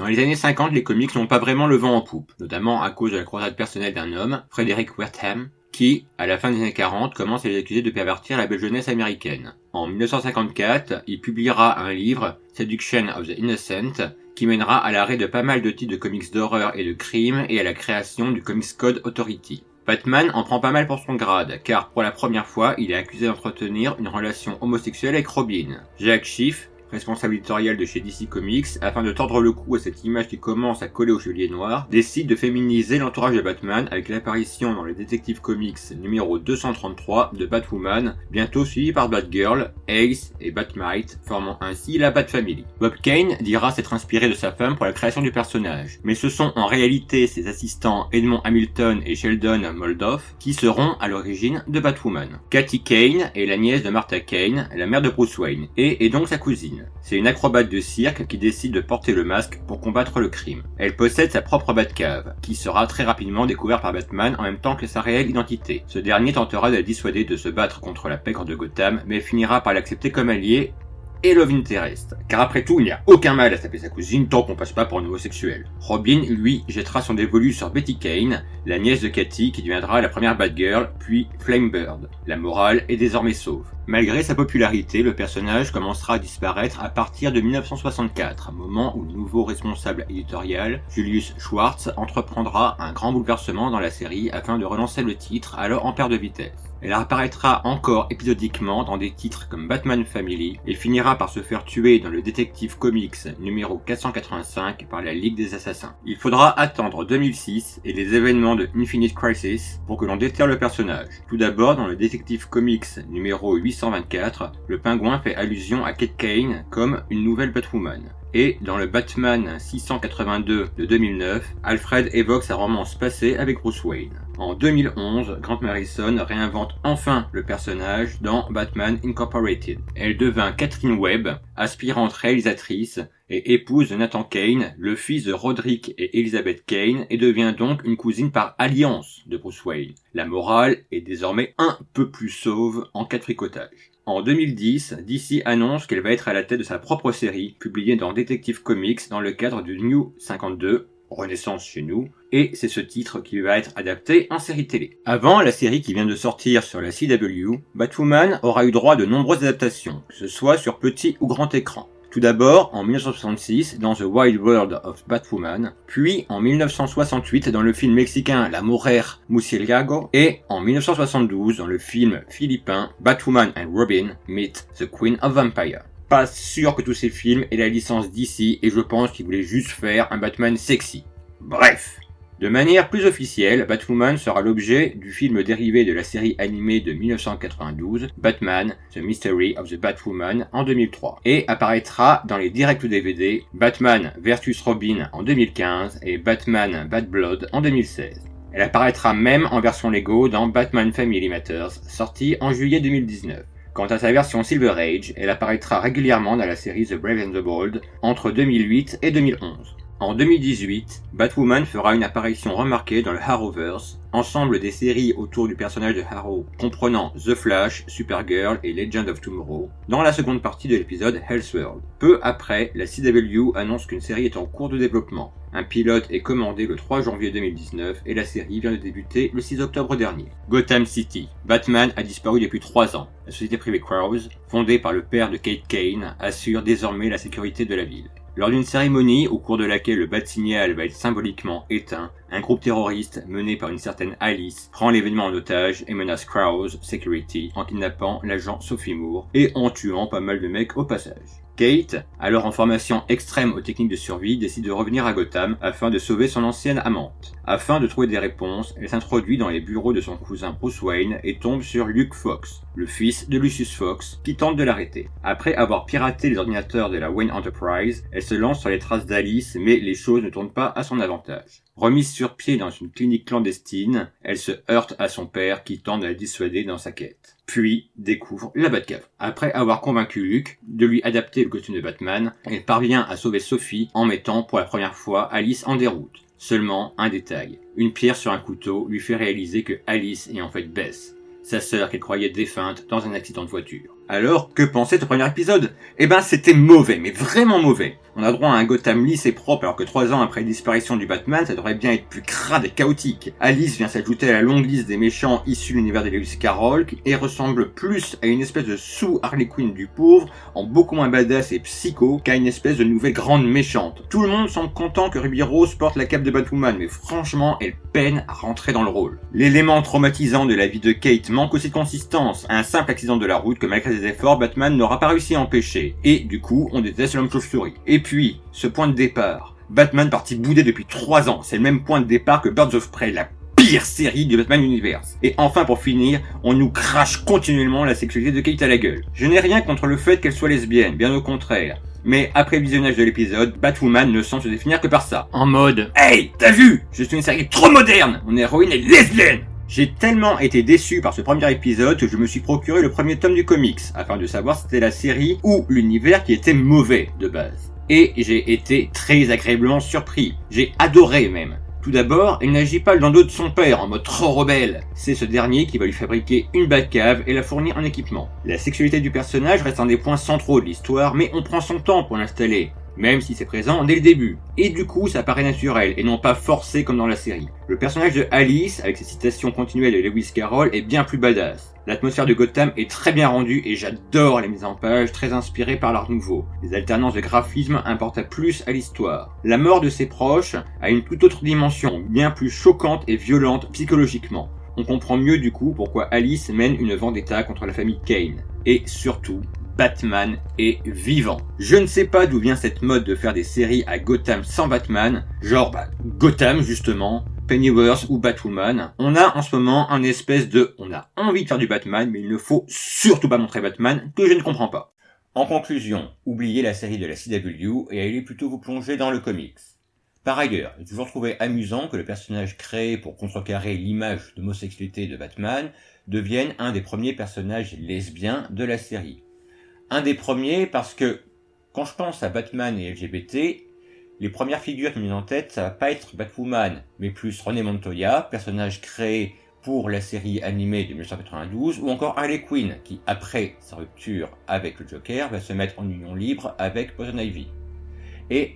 Dans les années 50, les comics n'ont pas vraiment le vent en poupe, notamment à cause de la croisade personnelle d'un homme, Frederick Wertham, qui, à la fin des années 40, commence à les accuser de pervertir la belle jeunesse américaine. En 1954, il publiera un livre, Seduction of the Innocent, qui mènera à l'arrêt de pas mal de titres de comics d'horreur et de crime et à la création du Comics Code Authority. Batman en prend pas mal pour son grade, car pour la première fois, il est accusé d'entretenir une relation homosexuelle avec Robin. Jack Schiff, responsable éditorial de chez DC Comics, afin de tordre le cou à cette image qui commence à coller au Chevalier Noir, décide de féminiser l'entourage de Batman avec l'apparition dans le Detective Comics numéro 233 de Batwoman, bientôt suivi par Batgirl, Ace et Batmite, formant ainsi la Bat-Family. Bob Kane dira s'être inspiré de sa femme pour la création du personnage, mais ce sont en réalité ses assistants Edmond Hamilton et Sheldon Moldoff qui seront à l'origine de Batwoman. Katie Kane est la nièce de Martha Kane, la mère de Bruce Wayne, et est donc sa cousine. C'est une acrobate de cirque qui décide de porter le masque pour combattre le crime. Elle possède sa propre Batcave, qui sera très rapidement découverte par Batman en même temps que sa réelle identité. Ce dernier tentera de la dissuader de se battre contre la pègre de Gotham, mais finira par l'accepter comme allié et love interest. Car après tout, il n'y a aucun mal à taper sa cousine tant qu'on passe pas pour un homosexuel. Robin, lui, jettera son dévolu sur Betty Kane, la nièce de Cathy qui deviendra la première Batgirl, puis Flamebird. La morale est désormais sauve. Malgré sa popularité, le personnage commencera à disparaître à partir de 1964, moment où le nouveau responsable éditorial, Julius Schwartz, entreprendra un grand bouleversement dans la série afin de relancer le titre alors en perte de vitesse. Elle apparaîtra encore épisodiquement dans des titres comme Batman Family et finira par se faire tuer dans le Detective Comics numéro 485 par la Ligue des Assassins. Il faudra attendre 2006 et les événements de Infinite Crisis pour que l'on déterre le personnage. Tout d'abord, dans le Detective Comics numéro 824, le Pingouin fait allusion à Kate Kane comme une nouvelle Batwoman. Et dans le Batman 682 de 2009, Alfred évoque sa romance passée avec Bruce Wayne. En 2011, Grant Morrison réinvente enfin le personnage dans Batman Incorporated. Elle devint Catherine Webb, aspirante réalisatrice et épouse de Nathan Kane, le fils de Roderick et Elizabeth Kane, et devient donc une cousine par alliance de Bruce Wayne. La morale est désormais un peu plus sauve en cas de fricotage. En 2010, DC annonce qu'elle va être à la tête de sa propre série, publiée dans Detective Comics dans le cadre du New 52, Renaissance chez nous, et c'est ce titre qui va être adapté en série télé. Avant la série qui vient de sortir sur la CW, Batwoman aura eu droit à de nombreuses adaptations, que ce soit sur petit ou grand écran. Tout d'abord en 1966 dans The Wild World of Batwoman, puis en 1968 dans le film mexicain La Mujer Murciélago et en 1972 dans le film philippin Batwoman and Robin Meet the Queen of Vampire. Pas sûr que tous ces films aient la licence DC et je pense qu'ils voulaient juste faire un Batman sexy. Bref. De manière plus officielle, Batwoman sera l'objet du film dérivé de la série animée de 1992, Batman, The Mystery of the Batwoman, en 2003, et apparaîtra dans les direct-to-DVD Batman vs Robin en 2015 et Batman Bad Blood en 2016. Elle apparaîtra même en version Lego dans Batman Family Matters, sorti en juillet 2019. Quant à sa version Silver Age, elle apparaîtra régulièrement dans la série The Brave and the Bold entre 2008 et 2011. En 2018, Batwoman fera une apparition remarquée dans le Arrowverse, ensemble des séries autour du personnage de Arrow, comprenant The Flash, Supergirl et Legend of Tomorrow, dans la seconde partie de l'épisode Elseworld. Peu après, la CW annonce qu'une série est en cours de développement. Un pilote est commandé le 3 janvier 2019 et la série vient de débuter le 6 octobre dernier. Gotham City. Batman a disparu depuis 3 ans. La société privée Crows, fondée par le père de Kate Kane, assure désormais la sécurité de la ville. Lors d'une cérémonie au cours de laquelle le bat-signal va être symboliquement éteint, un groupe terroriste mené par une certaine Alice prend l'événement en otage et menace Crows Security en kidnappant l'agent Sophie Moore et en tuant pas mal de mecs au passage. Kate, alors en formation extrême aux techniques de survie, décide de revenir à Gotham afin de sauver son ancienne amante. Afin de trouver des réponses, elle s'introduit dans les bureaux de son cousin Bruce Wayne et tombe sur Luke Fox, le fils de Lucius Fox, qui tente de l'arrêter. Après avoir piraté les ordinateurs de la Wayne Enterprise, elle se lance sur les traces d'Alice, mais les choses ne tournent pas à son avantage. Remise sur pied dans une clinique clandestine, elle se heurte à son père qui tente de la dissuader dans sa quête. Puis découvre la Batcave. Après avoir convaincu Luke de lui adapter le costume de Batman, elle parvient à sauver Sophie en mettant pour la première fois Alice en déroute. Seulement un détail, une pierre sur un couteau lui fait réaliser que Alice est en fait Beth, sa sœur qu'elle croyait défunte dans un accident de voiture. Alors, que pensait ce premier épisode? Eh ben, c'était mauvais, mais vraiment mauvais. On a droit à un Gotham lisse et propre, alors que 3 ans après la disparition du Batman, ça devrait bien être plus crade et chaotique. Alice vient s'ajouter à la longue liste des méchants issus de l'univers de Lewis Carroll, et ressemble plus à une espèce de sous-Harley Quinn du pauvre, en beaucoup moins badass et psycho, qu'à une espèce de nouvelle grande méchante. Tout le monde semble content que Ruby Rose porte la cape de Batwoman, mais franchement, elle peine à rentrer dans le rôle. L'élément traumatisant de la vie de Kate manque aussi de consistance. Un simple accident de la route que malgré ses efforts, Batman n'aura pas réussi à empêcher. Et du coup, on déteste l'homme chauve-souris. Et puis, ce point de départ. Batman parti bouder depuis 3 ans. C'est le même point de départ que Birds of Prey, la pire série du Batman Universe. Et enfin, pour finir, on nous crache continuellement la sexualité de Kate à la gueule. Je n'ai rien contre le fait qu'elle soit lesbienne, bien au contraire. Mais après le visionnage de l'épisode, Batwoman ne semble se définir que par ça. En mode, hey, t'as vu? Je suis une série trop moderne. Mon héroïne est lesbienne. J'ai tellement été déçu par ce premier épisode que je me suis procuré le premier tome du comics, afin de savoir si c'était la série ou l'univers qui était mauvais de base. Et j'ai été très agréablement surpris. J'ai adoré même. Tout d'abord, elle n'agit pas dans le dos de son père en mode trop rebelle. C'est ce dernier qui va lui fabriquer une Batcave et la fournir en équipement. La sexualité du personnage reste un des points centraux de l'histoire, mais on prend son temps pour l'installer, même si c'est présent dès le début. Et du coup, ça paraît naturel, et non pas forcé comme dans la série. Le personnage de Alice, avec ses citations continuelles de Lewis Carroll, est bien plus badass. L'atmosphère de Gotham est très bien rendue et j'adore les mises en page très inspirées par l'art nouveau. Les alternances de graphisme importent plus à l'histoire. La mort de ses proches a une toute autre dimension, bien plus choquante et violente psychologiquement. On comprend mieux du coup pourquoi Alice mène une vendetta contre la famille Kane. Et surtout, Batman est vivant. Je ne sais pas d'où vient cette mode de faire des séries à Gotham sans Batman, genre Gotham justement, Pennyworth ou Batwoman. On a en ce moment un espèce de on a envie de faire du Batman, mais il ne faut surtout pas montrer Batman, que je ne comprends pas. En conclusion, oubliez la série de la CW et allez plutôt vous plonger dans le comics. Par ailleurs, j'ai toujours trouvé amusant que le personnage créé pour contrecarrer l'image d'homosexualité de Batman devienne un des premiers personnages lesbiens de la série. Un des premiers parce que, quand je pense à Batman et LGBT, les premières figures qui me viennent en tête, ça va pas être Batwoman, mais plus Renée Montoya, personnage créé pour la série animée de 1992, ou encore Harley Quinn, qui après sa rupture avec le Joker, va se mettre en union libre avec Poison Ivy. Et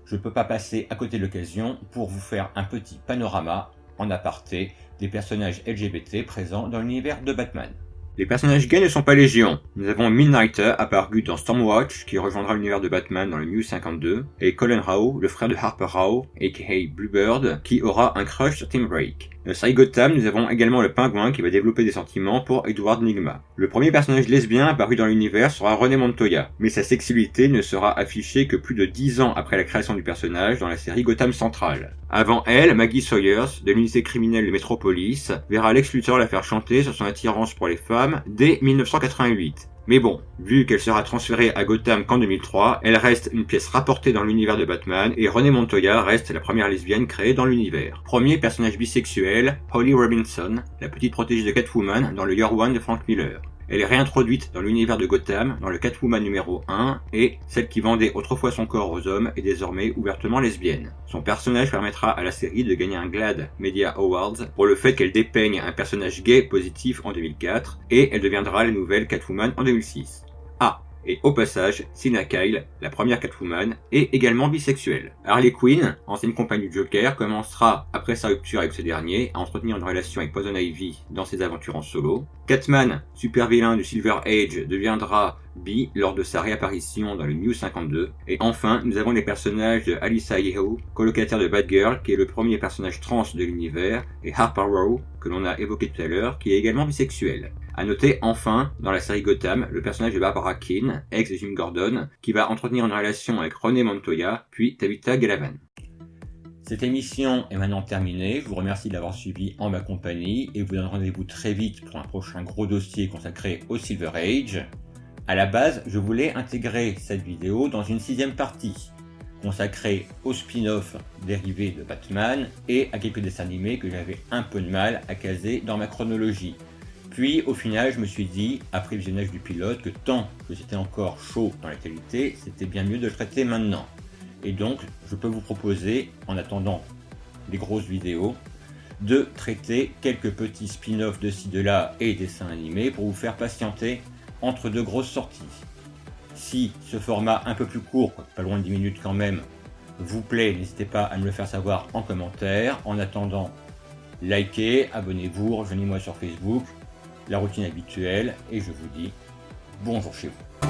je peux pas passer à côté de l'occasion pour vous faire un petit panorama, en aparté, des personnages LGBT présents dans l'univers de Batman. Les personnages gays ne sont pas légion. Nous avons Midnighter, apparu dans Stormwatch, qui rejoindra l'univers de Batman dans le New 52, et Colin Rao, le frère de Harper Rao, aka Bluebird, qui aura un crush sur Tim Drake. Dans la série Gotham, nous avons également le Pingouin qui va développer des sentiments pour Edward Nygma. Le premier personnage lesbien apparu dans l'univers sera Renée Montoya, mais sa sexualité ne sera affichée que plus de 10 ans après la création du personnage dans la série Gotham Central. Avant elle, Maggie Sawyers, de l'unité criminelle de Metropolis, verra Lex Luthor la faire chanter sur son attirance pour les femmes dès 1988. Mais bon, vu qu'elle sera transférée à Gotham qu'en 2003, elle reste une pièce rapportée dans l'univers de Batman et Renée Montoya reste la première lesbienne créée dans l'univers. Premier personnage bisexuel, Holly Robinson, la petite protégée de Catwoman dans le Year One de Frank Miller. Elle est réintroduite dans l'univers de Gotham, dans le Catwoman numéro 1, et celle qui vendait autrefois son corps aux hommes est désormais ouvertement lesbienne. Son personnage permettra à la série de gagner un GLAAD Media Awards pour le fait qu'elle dépeigne un personnage gay positif en 2004, et elle deviendra la nouvelle Catwoman en 2006. Ah, et au passage, Selina Kyle, la première Catwoman, est également bisexuelle. Harley Quinn, ancienne compagne du Joker, commencera, après sa rupture avec ce dernier, à entretenir une relation avec Poison Ivy dans ses aventures en solo. Catman, super vilain du Silver Age, deviendra bi lors de sa réapparition dans le New 52. Et enfin, nous avons les personnages de Alyssa Yeo, colocataire de Batgirl, qui est le premier personnage trans de l'univers, et Harper Row, que l'on a évoqué tout à l'heure, qui est également bisexuel. À noter enfin, dans la série Gotham, le personnage de Barbara Keane, ex de Jim Gordon, qui va entretenir une relation avec Renée Montoya, puis Tabitha Galavan. Cette émission est maintenant terminée, je vous remercie de l'avoir suivi en ma compagnie, et vous donne rendez-vous très vite pour un prochain gros dossier consacré au Silver Age. À la base, je voulais intégrer cette vidéo dans une 6e partie, consacrée au spin-off dérivé de Batman, et à quelques dessins animés que j'avais un peu de mal à caser dans ma chronologie. Puis, au final, je me suis dit, après le visionnage du pilote, que tant que c'était encore chaud dans la qualité, c'était bien mieux de le traiter maintenant. Et donc, je peux vous proposer, en attendant les grosses vidéos, de traiter quelques petits spin-offs de ci de là et dessins animés pour vous faire patienter entre deux grosses sorties. Si ce format un peu plus court, pas loin de 10 minutes quand même, vous plaît, n'hésitez pas à me le faire savoir en commentaire. En attendant, likez, abonnez-vous, rejoignez-moi sur Facebook, la routine habituelle, et je vous dis bonjour chez vous.